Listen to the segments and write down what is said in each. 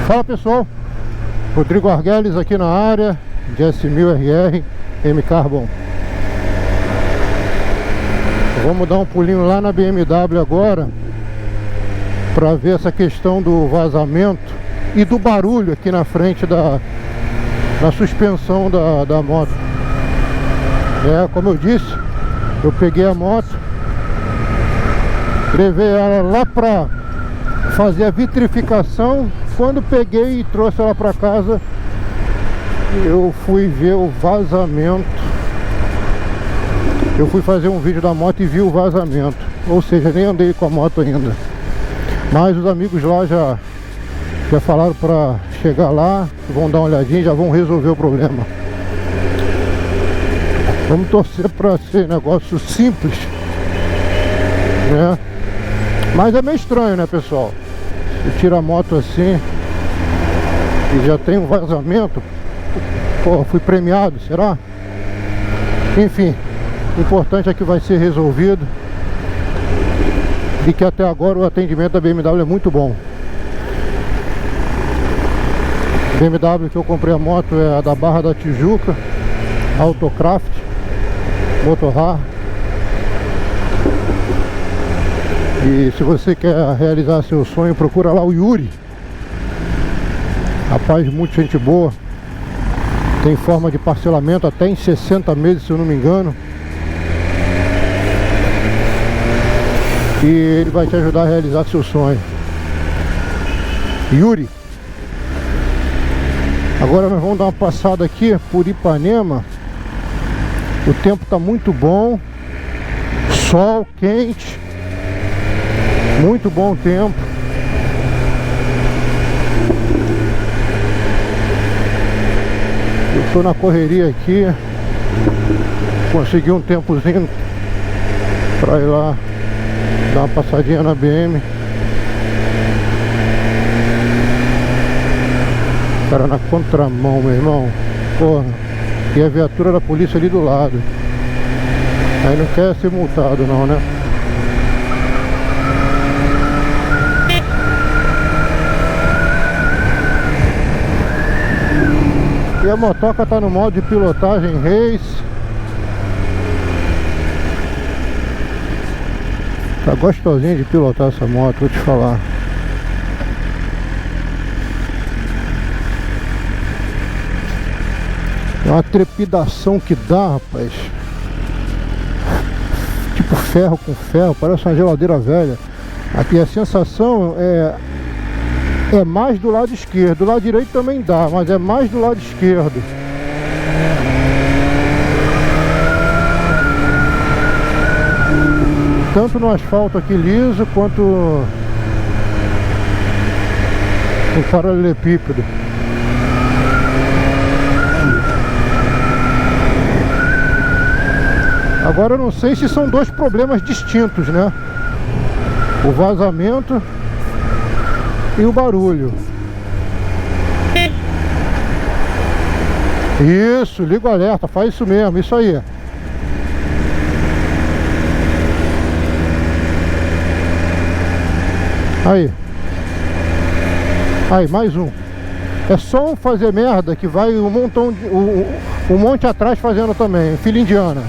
Fala pessoal, Rodrigo Arguelles aqui na área de S1000RR M-Carbon. Vamos dar um pulinho lá na BMW agora para ver essa questão do vazamento e do barulho aqui na frente da suspensão da moto. Como eu disse, eu peguei a moto, levei ela lá para fazer a vitrificação. Quando peguei e trouxe ela para casa, eu fui ver o vazamento. Eu fui fazer um vídeo da moto e vi o vazamento. Ou seja, nem andei com a moto ainda. Mas os amigos lá já falaram para chegar lá, vão dar uma olhadinha e já vão resolver o problema. Vamos torcer para ser negócio simples, né? Mas é meio estranho, né, pessoal? Você tira a moto assim e já tem um vazamento. Pô, fui premiado, será? Enfim, o importante é que vai ser resolvido e que até agora o atendimento da BMW é muito bom. A BMW que eu comprei a moto é a da Barra da Tijuca, Autocraft Motorrad. E se você quer realizar seu sonho, procura lá o Yuri. Rapaz, muito gente boa. Tem forma de parcelamento até em 60 meses, se eu não me engano. E ele vai te ajudar a realizar seu sonho. Yuri. Agora nós vamos dar uma passada aqui por Ipanema. O tempo está muito bom. Sol quente. Muito bom tempo. Eu estou na correria aqui. Consegui um tempozinho para ir lá dar uma passadinha na BM. Cara, na contramão, meu irmão. Porra. E a viatura da polícia ali do lado. Aí não quer ser multado não, né? E a motoca tá no modo de pilotagem race. Tá gostosinho de pilotar essa moto, vou te falar. É uma trepidação que dá, rapaz. Tipo ferro com ferro, parece uma geladeira velha. Aqui a sensação é mais do lado esquerdo. Do lado direito também dá, mas é mais do lado esquerdo. Tanto no asfalto aqui liso, quanto no paralelepípedo. Agora eu não sei se são dois problemas distintos, né? O vazamento e o barulho. Isso, liga o alerta, faz isso mesmo, isso aí. Aí, mais um. É só um fazer merda que vai um montão de, um monte atrás fazendo também, filha indiana.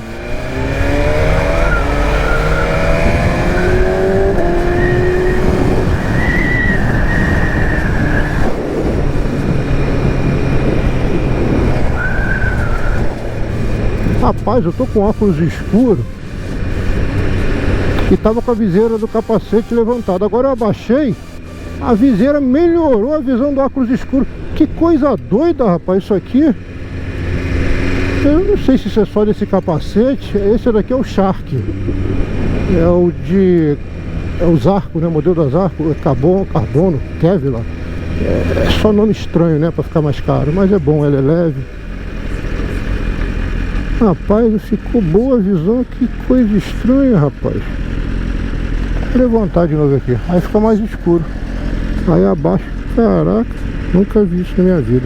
Rapaz, eu tô com óculos escuro e tava com a viseira do capacete levantada. Agora eu abaixei, a viseira melhorou a visão do óculos escuro. Que coisa doida, rapaz, isso aqui. Eu não sei se isso é só desse capacete. Esse daqui é o Shark. É o Zarco, né? O modelo da Zarco, Carbono, Kevlar. É só nome estranho, né? Pra ficar mais caro, mas é bom, ele é leve. Rapaz, ficou boa a visão. Que coisa estranha, rapaz. Vou levantar de novo aqui. Aí fica mais escuro. Aí abaixo, caraca, nunca vi isso na minha vida.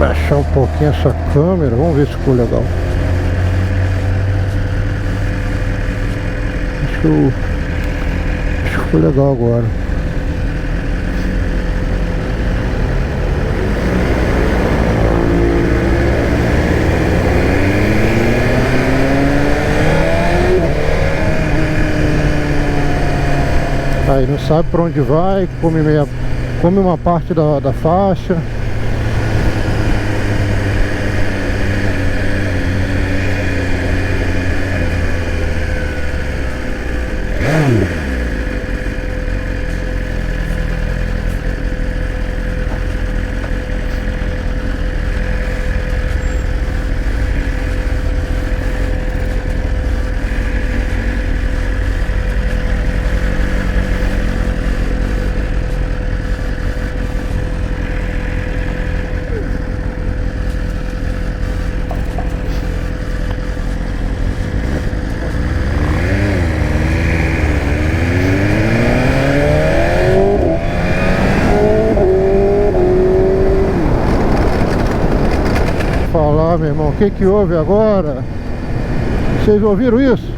Baixar um pouquinho essa câmera, vamos ver se ficou legal. Acho que ficou legal agora. Aí não sabe para onde vai, come uma parte da faixa. Falar, meu irmão, o que que houve agora? Vocês ouviram isso?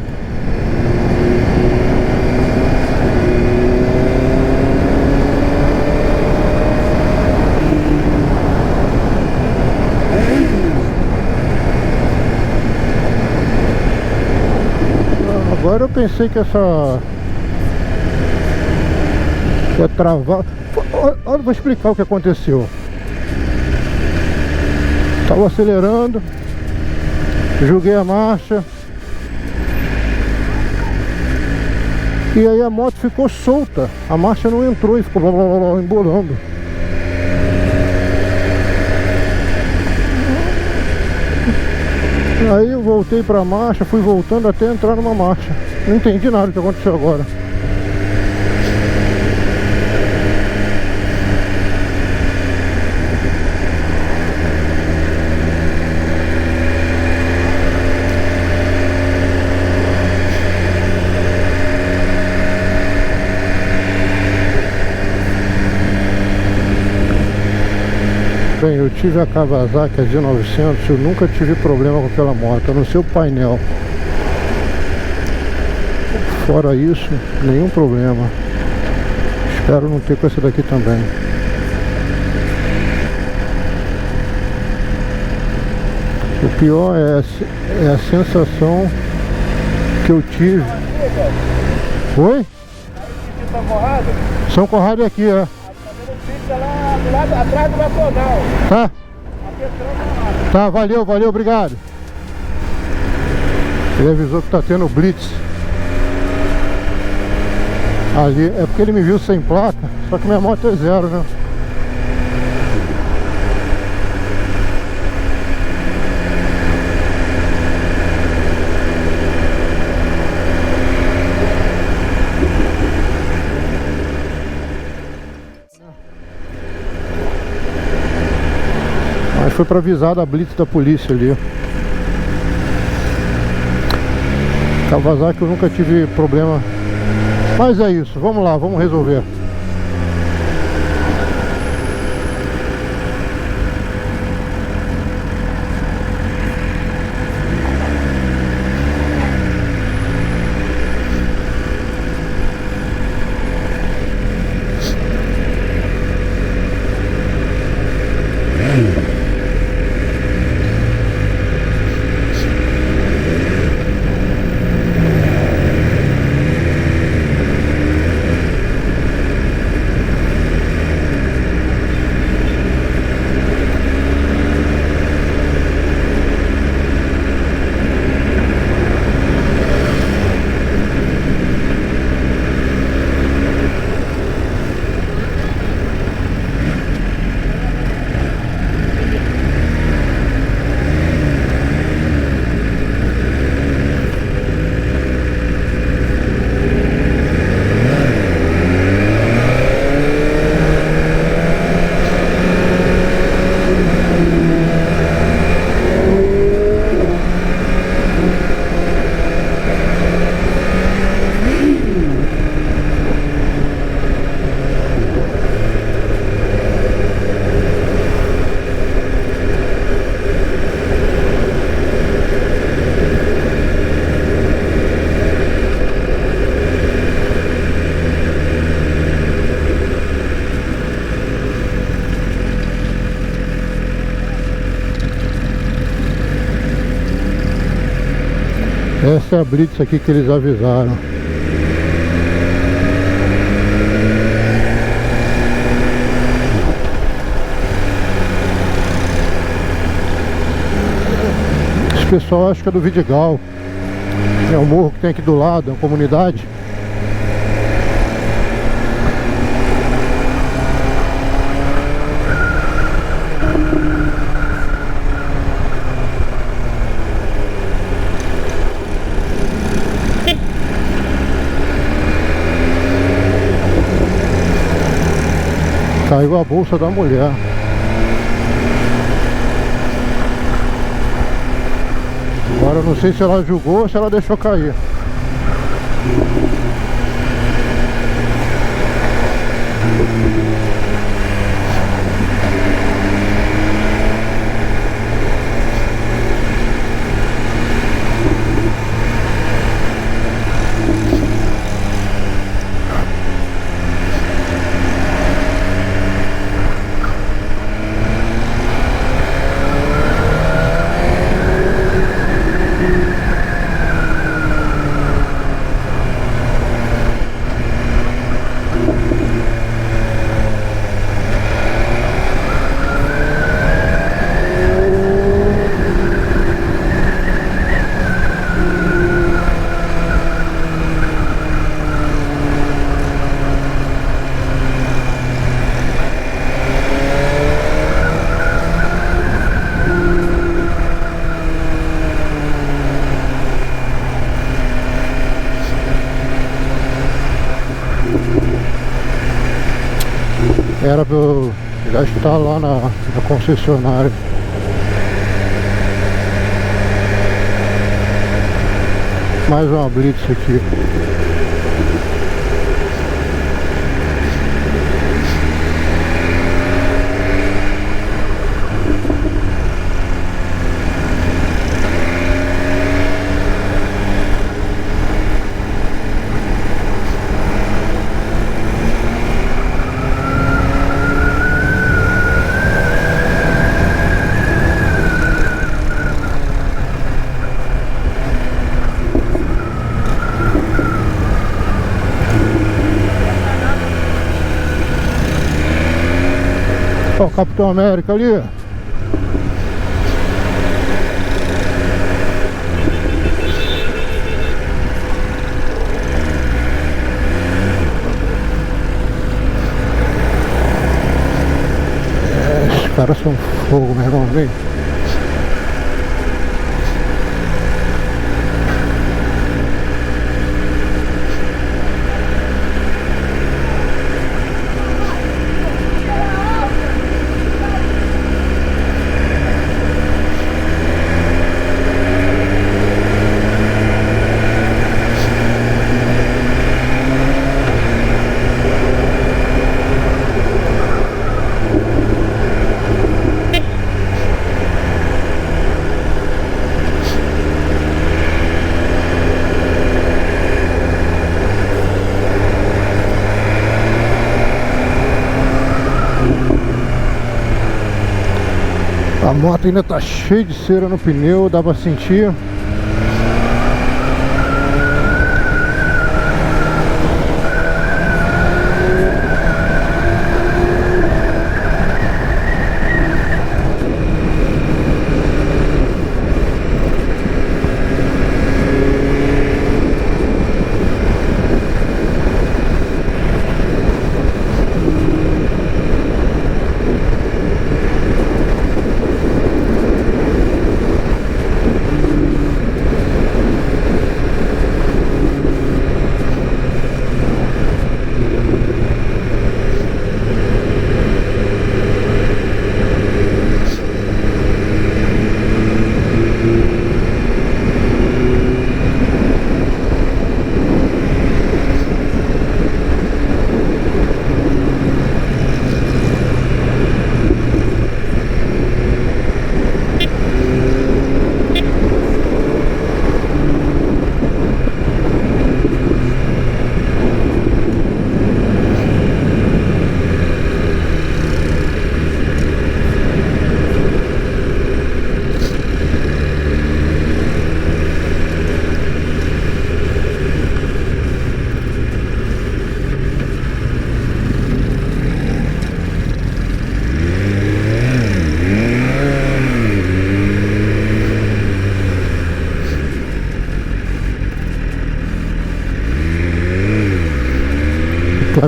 Agora eu pensei que essa ia travar. Olha, vou explicar o que aconteceu. Estava acelerando, joguei a marcha e aí a moto ficou solta, a marcha não entrou e ficou blá, blá, blá, embolando. Aí eu voltei para a marcha, fui voltando até entrar numa marcha. Não entendi nada do que aconteceu agora. Bem, eu tive a Kawasaki a Z900, eu nunca tive problema com aquela moto, a não ser o painel. Fora isso, nenhum problema. Espero não ter com essa daqui também. O pior é a sensação que eu tive. Oi? São Conrado é aqui, é. Lá do lado atrás do Nacional. Tá? Tá, valeu, obrigado. Ele avisou que tá tendo blitz ali, é porque ele me viu sem placa, só que minha moto é zero, né? Mas foi para avisar da blitz da polícia ali. Kawasaki eu nunca tive problema. Mas é isso, vamos lá, vamos resolver. Essa é a blitz aqui que eles avisaram. Esse pessoal acho que é do Vidigal. É o morro que tem aqui do lado, a comunidade. Caiu a bolsa da mulher. Agora eu não sei se ela jogou ou se ela deixou cair. Era pra eu já estar lá na concessionária. Mais uma blitz aqui. Ó, o Capitão América ali. Esses caras são fogo, meu irmão, vem. A moto ainda tá cheia de cera no pneu, dá pra sentir.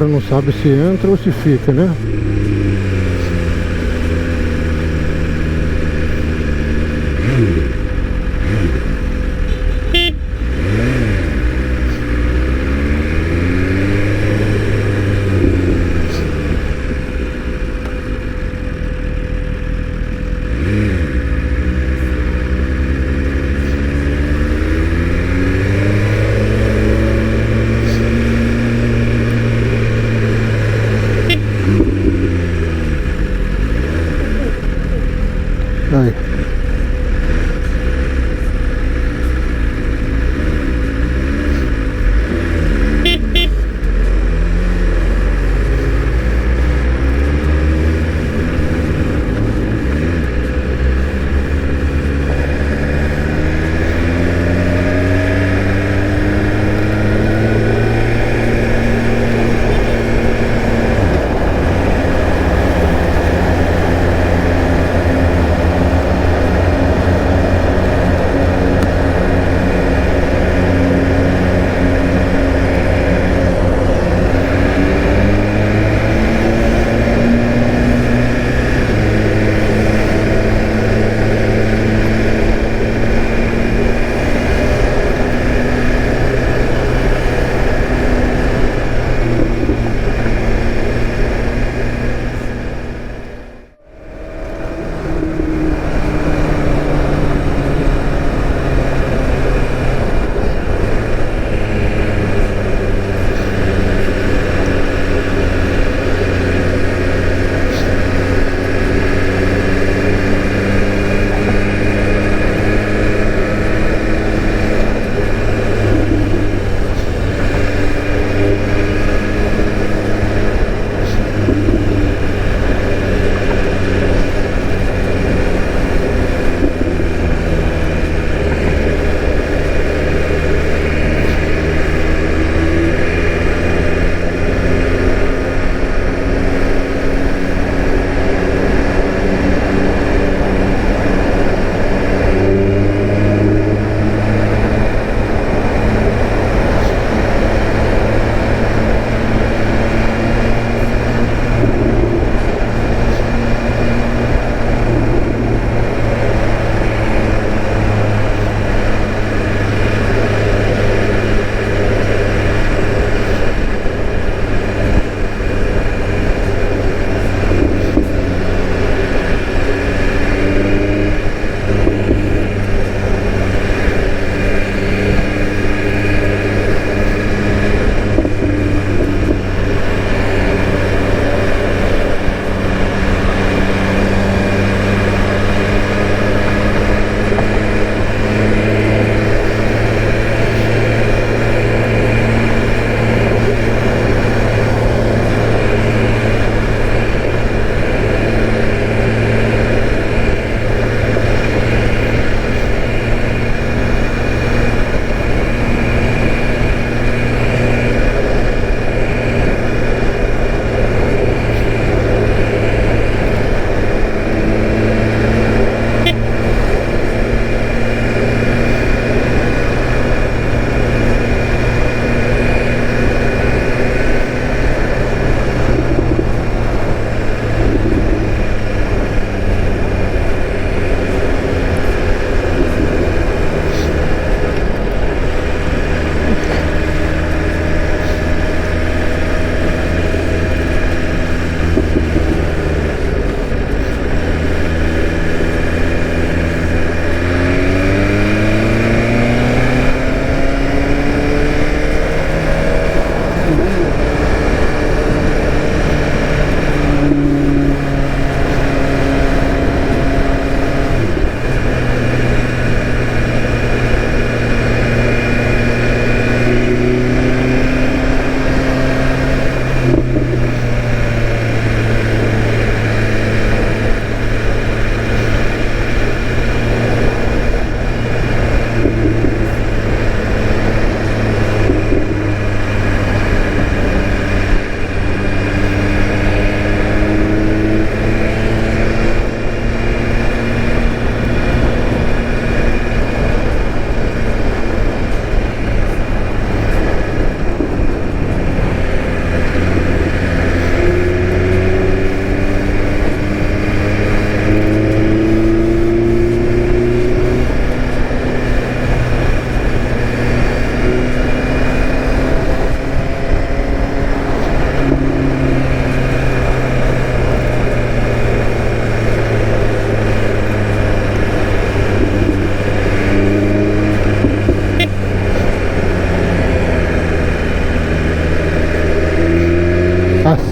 Agora não sabe se entra ou se fica, né? Aí.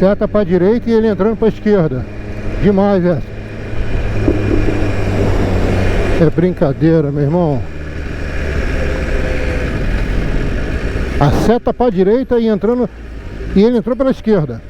Seta para direita e ele entrando para esquerda. Demais essa. É brincadeira, meu irmão. A seta para direita e entrando, e ele entrou pela esquerda.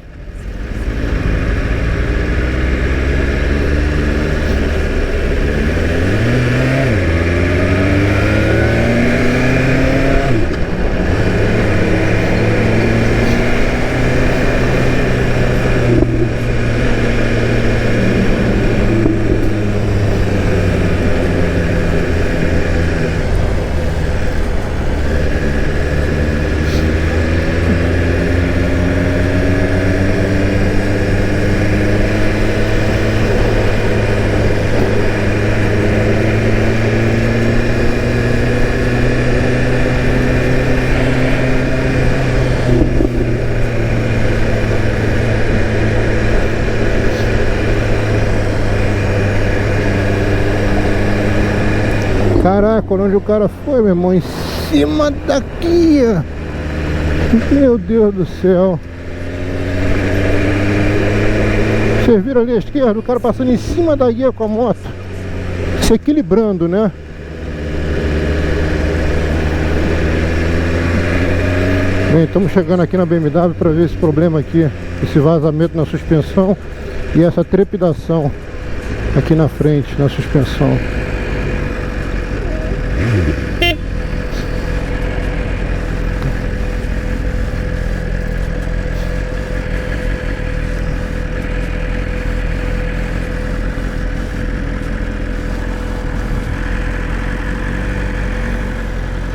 Caraca, onde o cara foi, meu irmão? Em cima daqui, ó. Meu Deus do céu. Vocês viram ali à esquerda? O cara passando em cima da guia com a moto, se equilibrando, né? Bem, estamos chegando aqui na BMW para ver esse problema aqui, esse vazamento na suspensão e essa trepidação aqui na frente, na suspensão.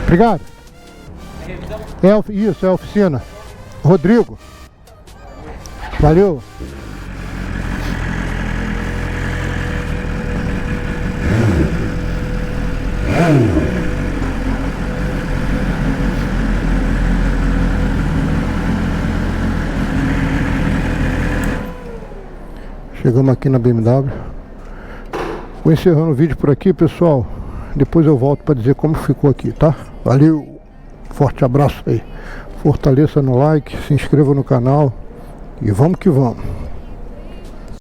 Obrigado. Isso, é a oficina. Rodrigo. Valeu. Chegamos aqui na BMW. Vou encerrando o vídeo por aqui, pessoal. Depois eu volto para dizer como ficou aqui, tá? Valeu, forte abraço aí. Fortaleça no like, se inscreva no canal e vamos que vamos.